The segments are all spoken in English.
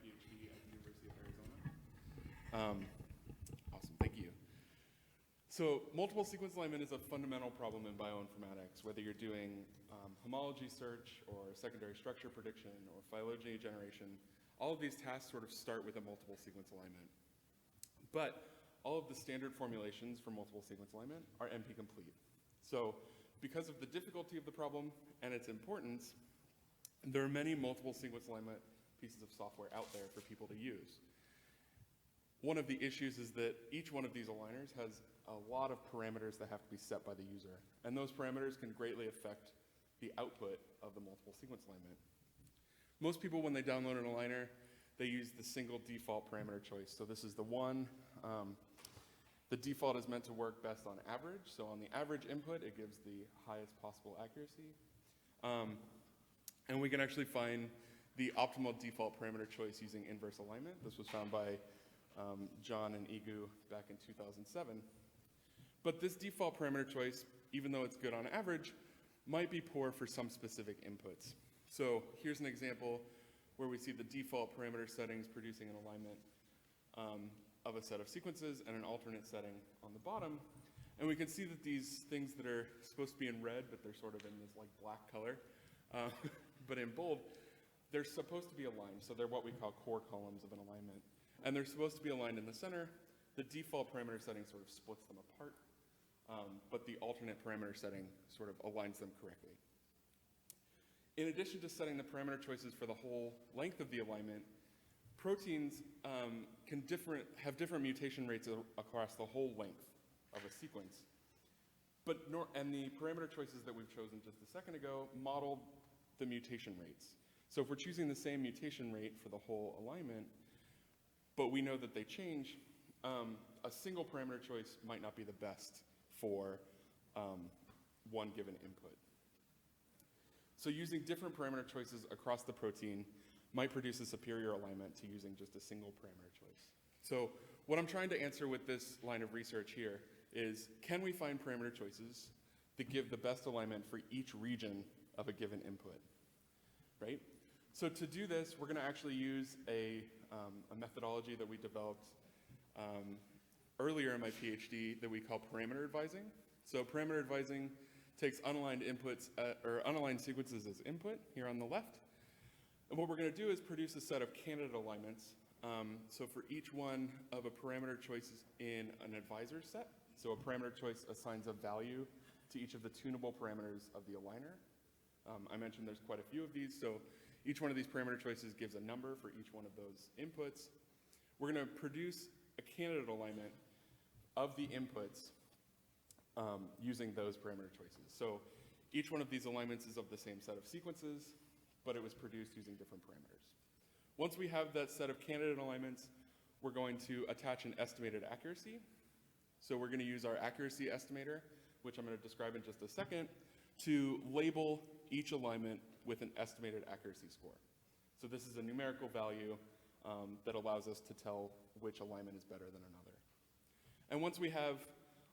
PhD at the University of Arizona. Awesome, thank you. So multiple sequence alignment is a fundamental problem in bioinformatics, whether you're doing homology search or secondary structure prediction or phylogeny generation. All of these tasks sort of start with a multiple sequence alignment. But all of the standard formulations for multiple sequence alignment are NP complete. So because of the difficulty of the problem and its importance, there are many multiple sequence alignment pieces of software out there for people to use. One of the issues is that each one of these aligners has a lot of parameters that have to be set by the user, and those parameters can greatly affect the output of the multiple sequence alignment. Most people, when they download an aligner, they use the single default parameter choice. So this is the one. The default is meant to work best on average. So on the average input, it gives the highest possible accuracy. And we can actually find the optimal default parameter choice using inverse alignment. This was found by John and Igu back in 2007. But this default parameter choice, even though it's good on average, might be poor for some specific inputs. So here's an example where we see the default parameter settings producing an alignment of a set of sequences and an alternate setting on the bottom. And we can see that these things that are supposed to be in red, but they're sort of in this like black color, but in bold, they're supposed to be aligned. So they're what we call core columns of an alignment. And they're supposed to be aligned in the center. The default parameter setting sort of splits them apart, but the alternate parameter setting sort of aligns them correctly. In addition to setting the parameter choices for the whole length of the alignment, proteins have different mutation rates across the whole length of a sequence. And the parameter choices that we've chosen just a second ago model the mutation rates. So if we're choosing the same mutation rate for the whole alignment, but we know that they change, a single parameter choice might not be the best for one given input. So using different parameter choices across the protein might produce a superior alignment to using just a single parameter choice. So what I'm trying to answer with this line of research here is, can we find parameter choices that give the best alignment for each region of a given input, right? So to do this, we're gonna actually use a methodology that we developed earlier in my PhD that we call parameter advising. So parameter advising takes unaligned inputs, or unaligned sequences as input here on the left. And what we're gonna do is produce a set of candidate alignments. So for each one of a parameter choices in an advisor set, so a parameter choice assigns a value to each of the tunable parameters of the aligner. I mentioned there's quite a few of these, so each one of these parameter choices gives a number for each one of those inputs. We're gonna produce a candidate alignment of the inputs using those parameter choices. So each one of these alignments is of the same set of sequences, but it was produced using different parameters. Once we have that set of candidate alignments, we're going to attach an estimated accuracy. So we're gonna use our accuracy estimator, which I'm gonna describe in just a second, to label each alignment with an estimated accuracy score. So this is a numerical value that allows us to tell which alignment is better than another. And once we have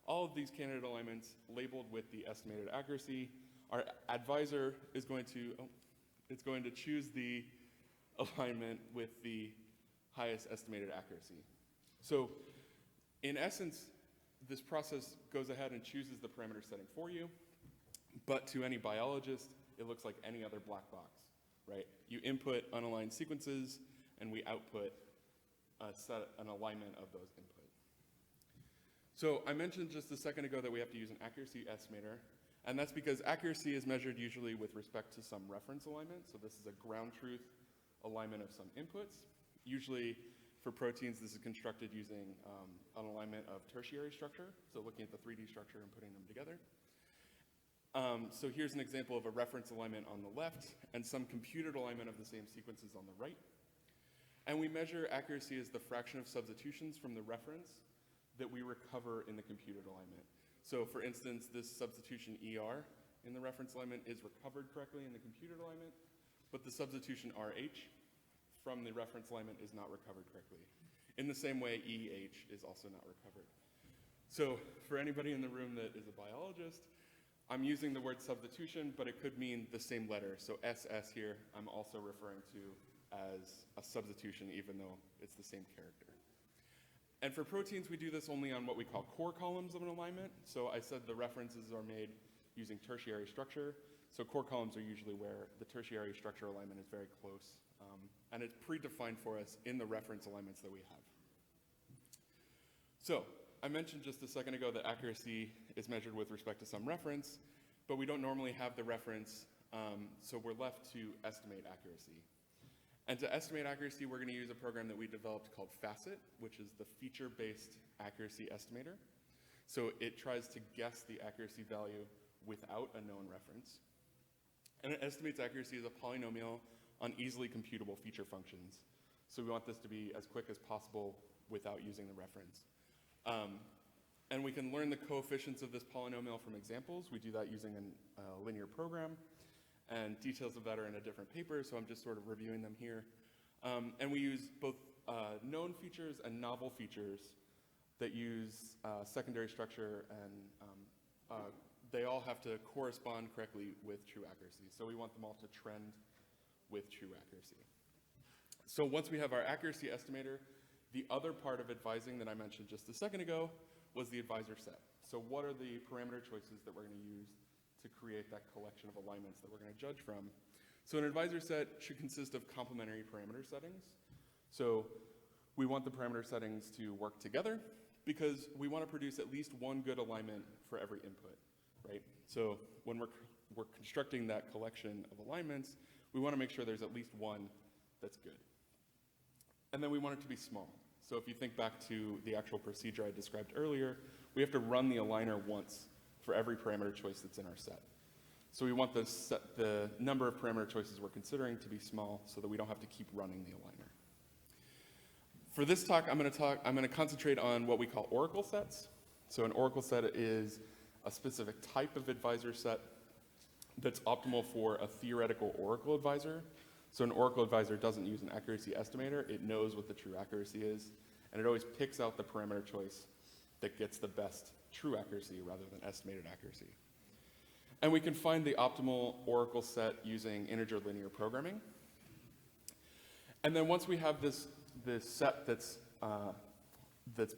all of these candidate alignments labeled with the estimated accuracy, our advisor is going to choose the alignment with the highest estimated accuracy. So in essence, this process goes ahead and chooses the parameter setting for you, but to any biologist, it looks like any other black box, right? You input unaligned sequences, and we output an alignment of those inputs. So I mentioned just a second ago that we have to use an accuracy estimator, and that's because accuracy is measured usually with respect to some reference alignment. So this is a ground truth alignment of some inputs. Usually for proteins, this is constructed using an alignment of tertiary structure, so looking at the 3D structure and putting them together. So here's an example of a reference alignment on the left and some computed alignment of the same sequences on the right. And we measure accuracy as the fraction of substitutions from the reference that we recover in the computed alignment. So for instance, this substitution ER in the reference alignment is recovered correctly in the computed alignment, but the substitution RH from the reference alignment is not recovered correctly. In the same way, EH is also not recovered. So for anybody in the room that is a biologist, I'm using the word substitution, but it could mean the same letter. So SS here, I'm also referring to as a substitution, even though it's the same character. And for proteins, we do this only on what we call core columns of an alignment. So I said the references are made using tertiary structure. So core columns are usually where the tertiary structure alignment is very close. And it's predefined for us in the reference alignments that we have. So I mentioned just a second ago that accuracy is measured with respect to some reference, but we don't normally have the reference, so we're left to estimate accuracy. And to estimate accuracy, we're going to use a program that we developed called FACET, which is the feature-based accuracy estimator. So it tries to guess the accuracy value without a known reference. And it estimates accuracy as a polynomial on easily computable feature functions. So we want this to be as quick as possible without using the reference. And we can learn the coefficients of this polynomial from examples. We do that using a linear program. And details of that are in a different paper, so I'm just sort of reviewing them here. And we use both known features and novel features that use secondary structure, and they all have to correspond correctly with true accuracy. So we want them all to trend with true accuracy. So once we have our accuracy estimator, the other part of advising that I mentioned just a second ago was the advisor set. So what are the parameter choices that we're going to use to create that collection of alignments that we're going to judge from? So an advisor set should consist of complementary parameter settings. So we want the parameter settings to work together because we want to produce at least one good alignment for every input, right? So when we're constructing that collection of alignments, we want to make sure there's at least one that's good. And then we want it to be small. So if you think back to the actual procedure I described earlier, we have to run the aligner once for every parameter choice that's in our set. So we want the number of parameter choices we're considering to be small so that we don't have to keep running the aligner. For this talk, I'm going to concentrate on what we call oracle sets. So an oracle set is a specific type of advisor set that's optimal for a theoretical oracle advisor. So an oracle advisor doesn't use an accuracy estimator. It knows what the true accuracy is, and it always picks out the parameter choice that gets the best true accuracy rather than estimated accuracy. And we can find the optimal oracle set using integer linear programming. And then once we have this set that's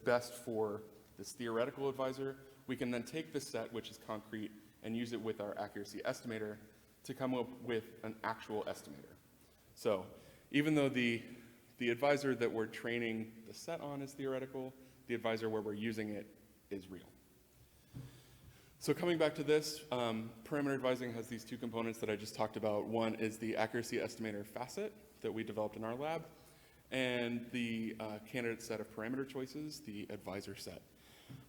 best for this theoretical advisor, we can then take this set, which is concrete, and use it with our accuracy estimator to come up with an actual estimator. So even though the advisor that we're training the set on is theoretical, the advisor where we're using it is real. So coming back to this, parameter advising has these two components that I just talked about. One is the accuracy estimator FACET that we developed in our lab, and the candidate set of parameter choices, the advisor set.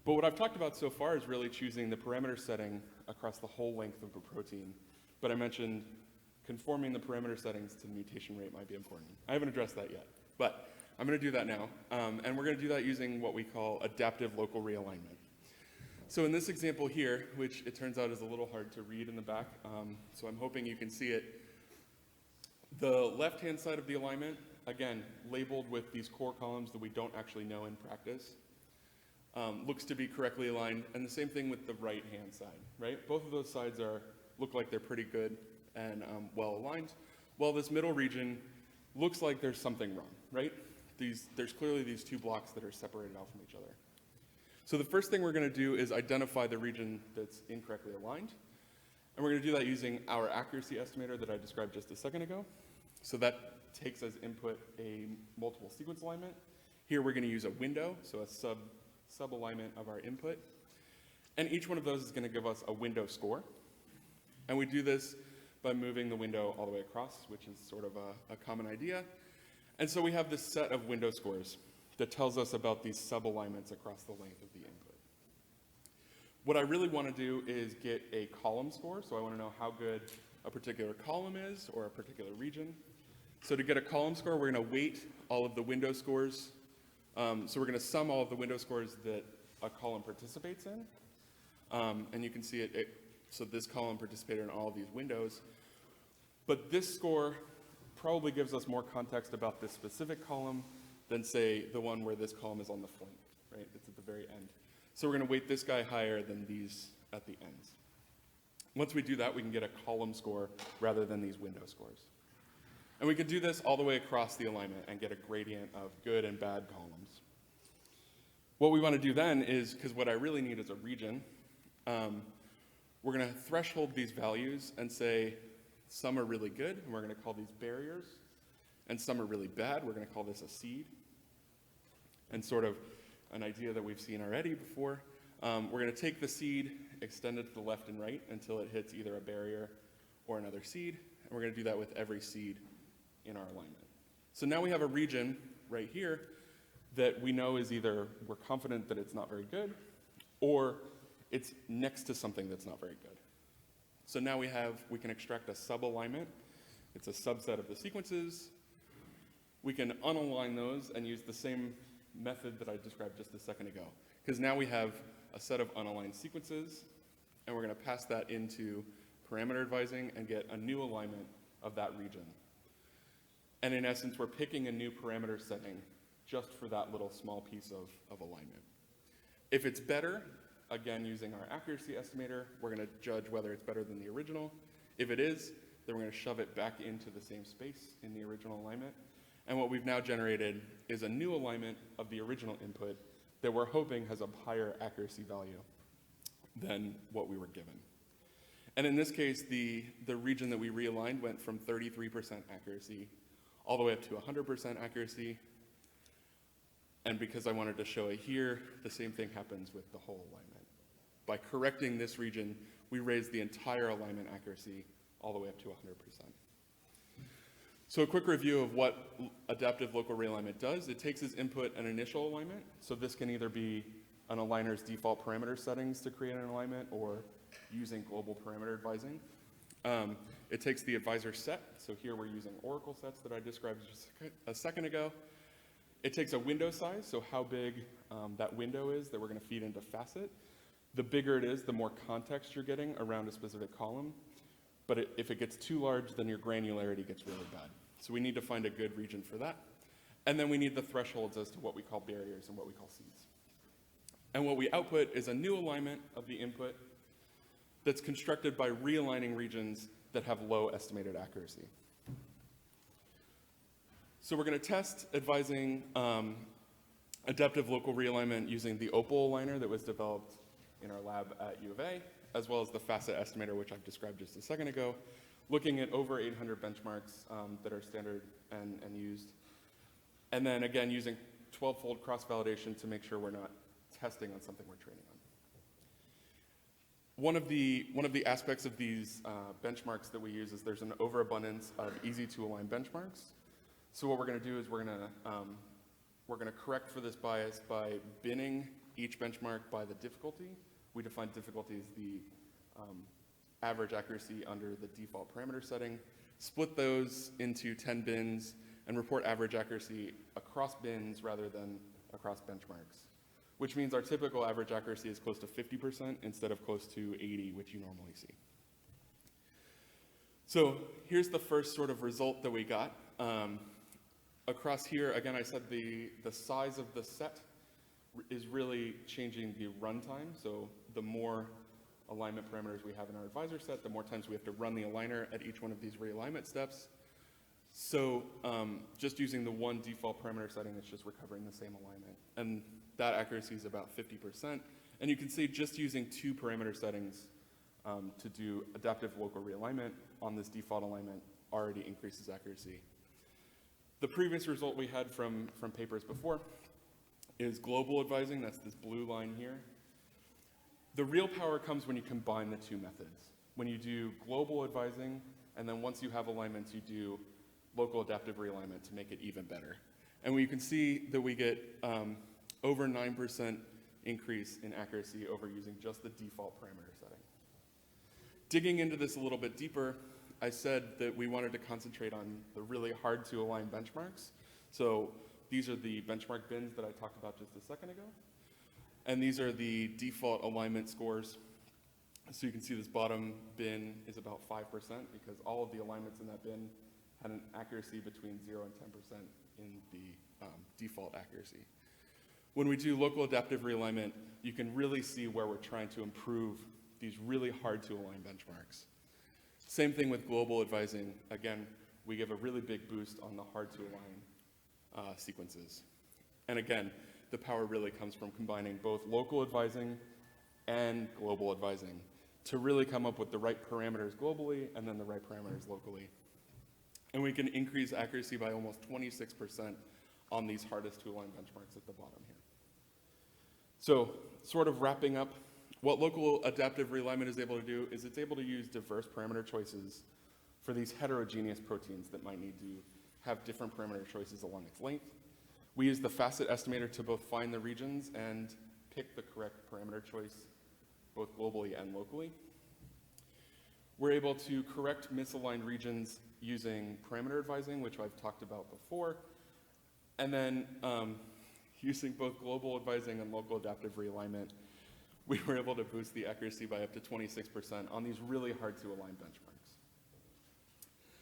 But what I've talked about so far is really choosing the parameter setting across the whole length of the protein. But I mentioned conforming the parameter settings to the mutation rate might be important. I haven't addressed that yet, but I'm going to do that now. And we're going to do that using what we call adaptive local realignment. So in this example here, which it turns out is a little hard to read in the back, so I'm hoping you can see it. The left-hand side of the alignment, again, labeled with these core columns that we don't actually know in practice, looks to be correctly aligned, and the same thing with the right-hand side, right? Both of those sides look like they're pretty good and well aligned, while this middle region looks like there's something wrong, right? There's clearly these two blocks that are separated out from each other. So the first thing we're going to do is identify the region that's incorrectly aligned, and we're going to do that using our accuracy estimator that I described just a second ago. So that takes as input a multiple sequence alignment. Here we're going to use a window, so a sub-alignment of our input, and each one of those is going to give us a window score. And we do this by moving the window all the way across, which is sort of a common idea. And so we have this set of window scores that tells us about these sub-alignments across the length of the input. What I really want to do is get a column score, so I want to know how good a particular column is or a particular region. So to get a column score, we're going to weight all of the window scores. So we're going to sum all of the window scores that a column participates in. And you can see so this column participated in all of these windows. But this score probably gives us more context about this specific column than, say, the one where this column is on the flank, right? It's at the very end. So we're going to weight this guy higher than these at the ends. Once we do that, we can get a column score rather than these window scores. And we can do this all the way across the alignment and get a gradient of good and bad columns. What we want to do then is, because what I really need is a region, we're going to threshold these values and say some are really good, and we're going to call these barriers, and some are really bad. We're going to call this a seed. And sort of an idea that we've seen already before, we're going to take the seed, extend it to the left and right until it hits either a barrier or another seed, and we're going to do that with every seed in our alignment. So now we have a region right here that we know is either we're confident that it's not very good, or it's next to something that's not very good. So now we can extract a sub-alignment. It's a subset of the sequences. We can unalign those and use the same method that I described just a second ago. Because now we have a set of unaligned sequences, and we're going to pass that into parameter advising and get a new alignment of that region. And in essence, we're picking a new parameter setting just for that little small piece of alignment. If it's better, again, using our accuracy estimator, we're going to judge whether it's better than the original. If it is, then we're going to shove it back into the same space in the original alignment. And what we've now generated is a new alignment of the original input that we're hoping has a higher accuracy value than what we were given. And in this case, the region that we realigned went from 33% accuracy all the way up to 100% accuracy. And because I wanted to show it here, the same thing happens with the whole alignment. By correcting this region, we raise the entire alignment accuracy all the way up to 100%. So a quick review of what adaptive local realignment does. It takes as input an initial alignment. So this can either be an aligner's default parameter settings to create an alignment or using global parameter advising. It takes the advisor set. So here we're using oracle sets that I described just a second ago. It takes a window size, so how big that window is that we're going to feed into facet. The bigger it is, the more context you're getting around a specific column. But if it gets too large, then your granularity gets really bad. So we need to find a good region for that. And then we need the thresholds as to what we call barriers and what we call seeds. And what we output is a new alignment of the input that's constructed by realigning regions that have low estimated accuracy. So we're going to test advising adaptive local realignment using the Opal aligner that was developed in our lab at U of A, as well as the facet estimator, which I've described just a second ago, looking at over 800 benchmarks that are standard and used. And then again, using 12-fold cross-validation to make sure we're not testing on something we're training on. One of the aspects of these benchmarks that we use is there's an overabundance of easy-to-align benchmarks. So what we're going to do is we're going to correct for this bias by binning each benchmark by the difficulty. We define difficulty as the average accuracy under the default parameter setting, split those into 10 bins, and report average accuracy across bins rather than across benchmarks, which means our typical average accuracy is close to 50% instead of close to 80, which you normally see. So here's the first sort of result that we got. Across here, again, I said the size of the set is really changing the runtime. So the more alignment parameters we have in our advisor set, the more times we have to run the aligner at each one of these realignment steps. So just using the one default parameter setting, it's just recovering the same alignment. And that accuracy is about 50%. And you can see just using 2 parameter settings to do adaptive local realignment on this default alignment already increases accuracy. The previous result we had from papers before is global advising. That's this blue line here. The real power comes when you combine the 2 methods. When you do global advising, and then once you have alignments, you do local adaptive realignment to make it even better. And you can see that we get over 9% increase in accuracy over using just the default parameter setting. Digging into this a little bit deeper, I said that we wanted to concentrate on the really hard to align benchmarks. So these are the benchmark bins that I talked about just a second ago. And these are the default alignment scores. So you can see this bottom bin is about 5% because all of the alignments in that bin had an accuracy between 0 and 10% in the default accuracy. When we do local adaptive realignment, you can really see where we're trying to improve these really hard to align benchmarks. Same thing with global advising. Again, we give a really big boost on the hard to align sequences. And again, the power really comes from combining both local advising and global advising to really come up with the right parameters globally and then the right parameters locally. And we can increase accuracy by almost 26% on these hardest to align benchmarks at the bottom here. So sort of wrapping up, what local adaptive realignment is able to do is it's able to use diverse parameter choices for these heterogeneous proteins that might need to have different parameter choices along its length. We use the facet estimator to both find the regions and pick the correct parameter choice, both globally and locally. We're able to correct misaligned regions using parameter advising, which I've talked about before, and then using both global advising and local adaptive realignment, we were able to boost the accuracy by up to 26% on these really hard to align benchmarks.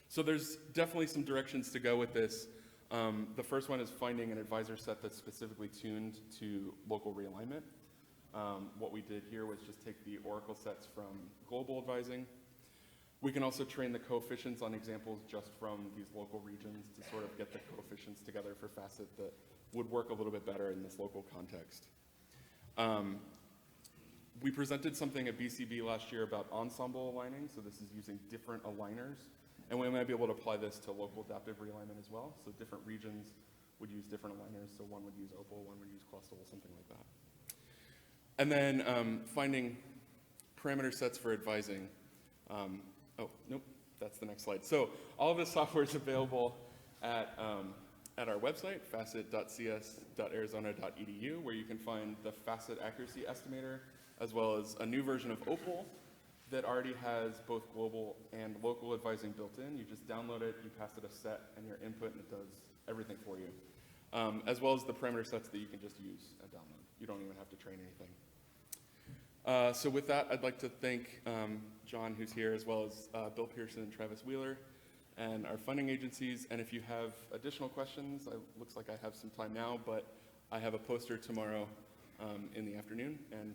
So there's definitely some directions to go with this. The first one is finding an advisor set that's specifically tuned to local realignment. What we did here was just take the oracle sets from global advising. We can also train the coefficients on examples just from these local regions to sort of get the coefficients together for facet that would work a little bit better in this local context. We presented something at BCB last year about ensemble aligning, so this is using different aligners, and we might be able to apply this to local adaptive realignment as well. So different regions would use different aligners, so one would use opal, one would use clustable, something like that. And then finding parameter sets for advising. Oh, nope, that's the next slide. So all of this software is available at our website, facet.cs.arizona.edu, where you can find the facet accuracy estimator, as well as a new version of Opal that already has both global and local advising built in. You just download it, you pass it a set and your input, and it does everything for you. As well as the parameter sets that you can just use and download. You don't even have to train anything. So with that, I'd like to thank John, who's here, as well as Bill Pearson and Travis Wheeler, and our funding agencies. And if you have additional questions, it looks like I have some time now, but I have a poster tomorrow in the afternoon and